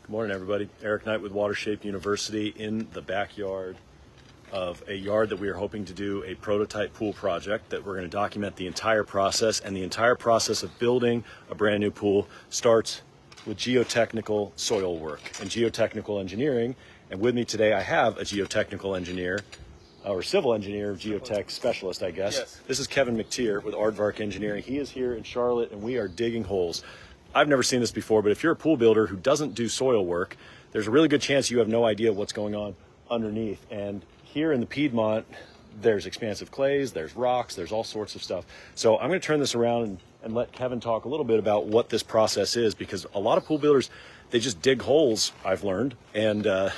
Good morning, everybody. Eric Knight with Watershape University in the backyard of a yard that we are hoping to do a prototype pool project that we're going to document the entire process. And the entire process of building a brand new pool starts with geotechnical soil work and geotechnical engineering. And with me today, I have a geotechnical engineer, or civil engineer, geotech specialist, I guess. Yes. This is Kevin McTeer with Aardvark Engineering. He is here in Charlotte, and we are digging holes. I've never seen this before, but if you're a pool builder who doesn't do soil work, there's a really good chance you have no idea what's going on underneath. And here in the Piedmont, there's expansive clays, there's rocks, there's all sorts of stuff. So I'm going to turn this around and let Kevin talk a little bit about what this process is, because a lot of pool builders, they just dig holes, I've learned, and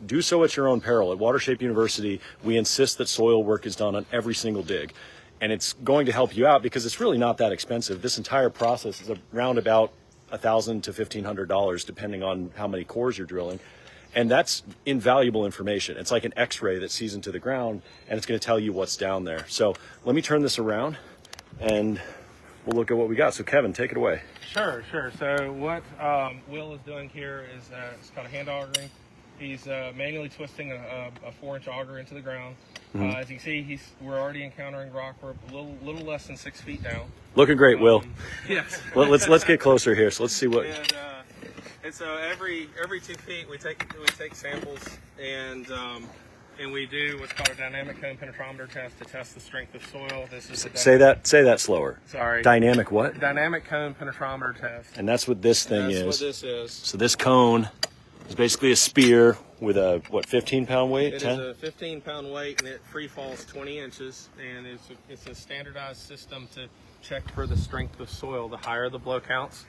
do so at your own peril. At Watershape University, we insist that soil work is done on every single dig. And it's going to help you out because it's really not that expensive. This entire process is around about $1,000 to $1,500, depending on how many cores you're drilling. And that's invaluable information. It's like an x-ray that sees into the ground, and it's going to tell you what's down there. So let me turn this around and we'll look at what we got. So Kevin, take it away. Sure. So what Will is doing here is it's called a hand augering. He's manually twisting a 4-inch auger into the ground. As you can see, we're already encountering rock. We're a little less than 6 feet down. Looking great, Will. Yes. Let's get closer here. So let's see what. And so every 2 feet we take samples and we do what's called a dynamic cone penetrometer test to test the strength of soil. This is Say that slower. Sorry. Dynamic what? Dynamic cone penetrometer test. And that's what this thing is. That's what this is. So this cone is basically a spear with a 15-pound weight? It is a 15-pound weight, and it free falls 20 inches. And it's a standardized system to check for the strength of soil. The higher the blow counts,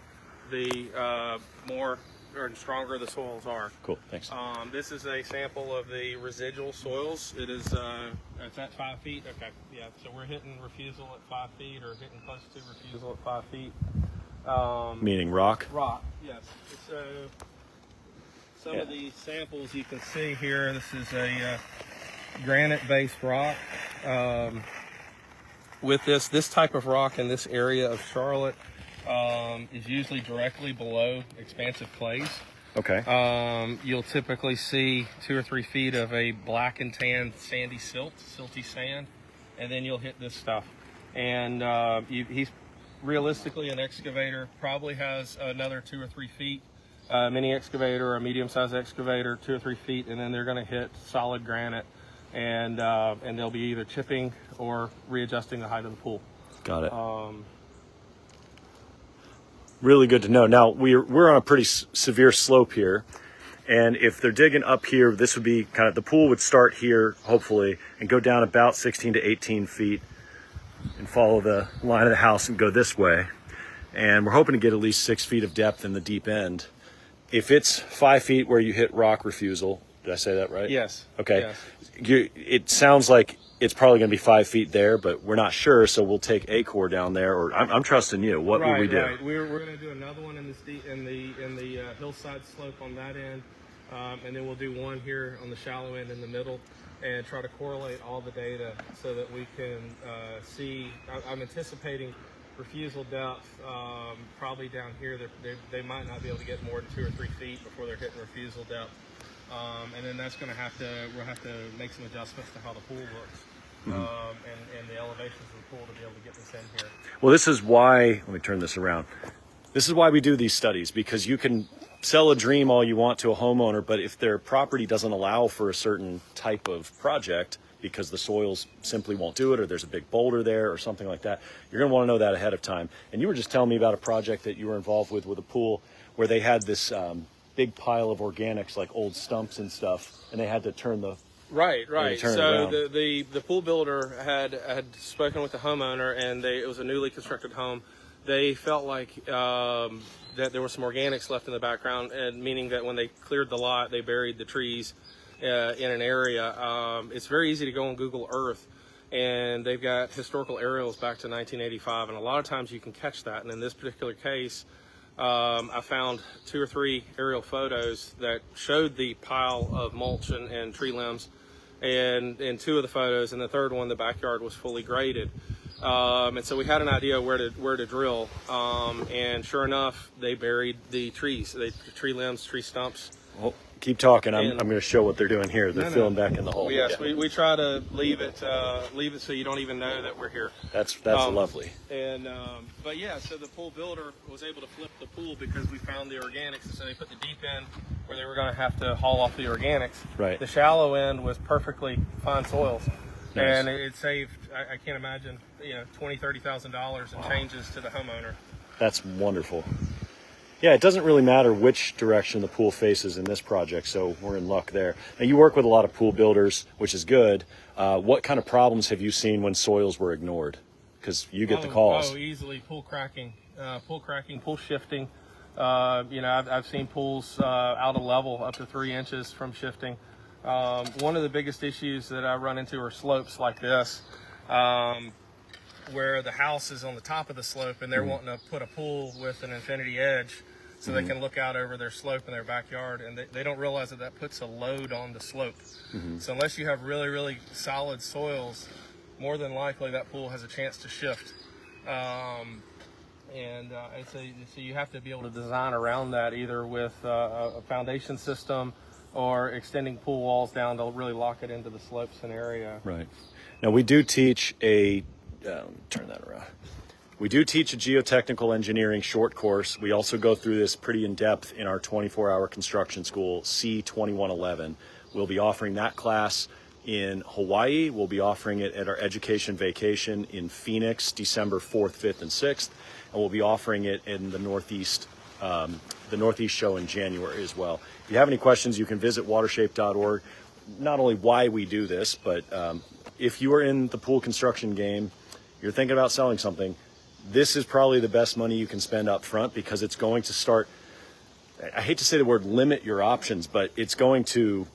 the more or stronger the soils are. Cool, thanks. This is a sample of the residual soils. It is it's at 5 feet. Okay, yeah. So we're hitting refusal at 5 feet, or hitting close to refusal at 5 feet. Meaning rock? Rock, yes. So some of the samples you can see here. This is a granite-based rock. With this type of rock in this area of Charlotte is usually directly below expansive clays. Okay. You'll typically see 2 or 3 feet of a black and tan sandy silty sand, and then you'll hit this stuff. And he's realistically, an excavator probably has another 2 or 3 feet. Mini excavator or a medium-sized excavator, 2 or 3 feet, and then they're going to hit solid granite, and they'll be either chipping or readjusting the height of the pool. Got it. Really good to know. Now we're on a pretty severe slope here, and if they're digging up here, this would be kind of, the pool would start here hopefully and go down about 16 to 18 feet and follow the line of the house and go this way. And we're hoping to get at least 6 feet of depth in the deep end. If it's 5 feet where you hit rock refusal, did I say that right? Yes. Okay. Yes. It sounds like it's probably going to be 5 feet there, but we're not sure, so we'll take a core down there. Or I'm trusting you. What will we do? Right. We're going to do another one in the hillside slope on that end, and then we'll do one here on the shallow end in the middle, and try to correlate all the data so that we can see. I'm anticipating refusal depth probably down here. They might not be able to get more than 2 or 3 feet before they're hitting refusal depth, and then that's going to we'll have to make some adjustments to how the pool looks. And the elevations of the pool to be able to get this in here. Well, this is why, let me turn this around. This is why we do these studies, because you can sell a dream all you want to a homeowner, but if their property doesn't allow for a certain type of project because the soils simply won't do it, or there's a big boulder there or something like that, you're going to want to know that ahead of time. And you were just telling me about a project that you were involved with a pool where they had this big pile of organics, like old stumps and stuff, and they had to turn the Right. So the pool builder had spoken with the homeowner, and it was a newly constructed home. They felt like that there was some organics left in the background, and meaning that when they cleared the lot, they buried the trees in an area. It's very easy to go on Google Earth, and they've got historical aerials back to 1985, and a lot of times you can catch that. And in this particular case, I found 2 or 3 aerial photos that showed the pile of mulch and tree limbs, and in 2 of the photos, and the third one, the backyard was fully graded. And so we had an idea where to drill, and sure enough, they buried the trees, the tree limbs, tree stumps. Well, keep talking. I'm going to show what they're doing here. They're filling back in the hole. Yes, we try to leave it so you don't even know that we're here. That's lovely. And but yeah, so the pool builder was able to flip the pool because we found the organics, and so they put the deep end where they were going to have to haul off the organics. Right. The shallow end was perfectly fine soils. Nice. And it saved, I can't imagine, $20,000-$30,000 in changes to the homeowner. That's wonderful. Yeah, it doesn't really matter which direction the pool faces in this project, so we're in luck there. Now, you work with a lot of pool builders, which is good. What kind of problems have you seen when soils were ignored? Because you get the calls. Oh, easily pool cracking, pool shifting. I've seen pools out of level up to 3 inches from shifting. One of the biggest issues that I run into are slopes like this, where the house is on the top of the slope and they're wanting to put a pool with an infinity edge so they can look out over their slope in their backyard, and they don't realize that puts a load on the slope. So unless you have really, really solid soils, more than likely that pool has a chance to shift. So you have to be able to design around that, either with a foundation system or extending pool walls down to really lock it into the slope scenario. Right. Now, we do teach turn that around. We do teach a geotechnical engineering short course. We also go through this pretty in depth in our 24-hour construction school, C2111. We'll be offering that class in Hawaii. We'll be offering it at our education vacation in Phoenix, December 4th, 5th, and 6th. And we'll be offering it in the Northeast show in January as well. If you have any questions, you can visit watershape.org. Not only why we do this, but if you are in the pool construction game, you're thinking about selling something, this is probably the best money you can spend up front, because it's going to start, I hate to say the word limit your options, but it's going to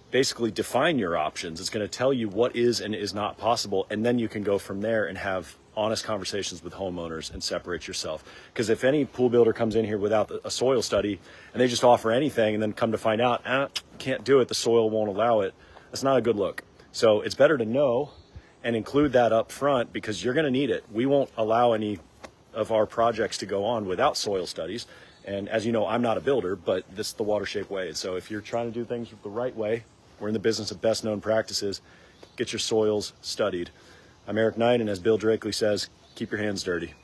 basically define your options. It's going to tell you what is and is not possible, and then you can go from there and have honest conversations with homeowners and separate yourself. Because if any pool builder comes in here without a soil study and they just offer anything and then come to find out, can't do it, the soil won't allow it, that's not a good look. So it's better to know and include that up front, because you're going to need it. We won't allow any of our projects to go on without soil studies. And as you know, I'm not a builder, but this is the Watershape way. So if you're trying to do things the right way, we're in the business of best known practices, get your soils studied. I'm Eric Knight, and as Bill Drakely says, keep your hands dirty.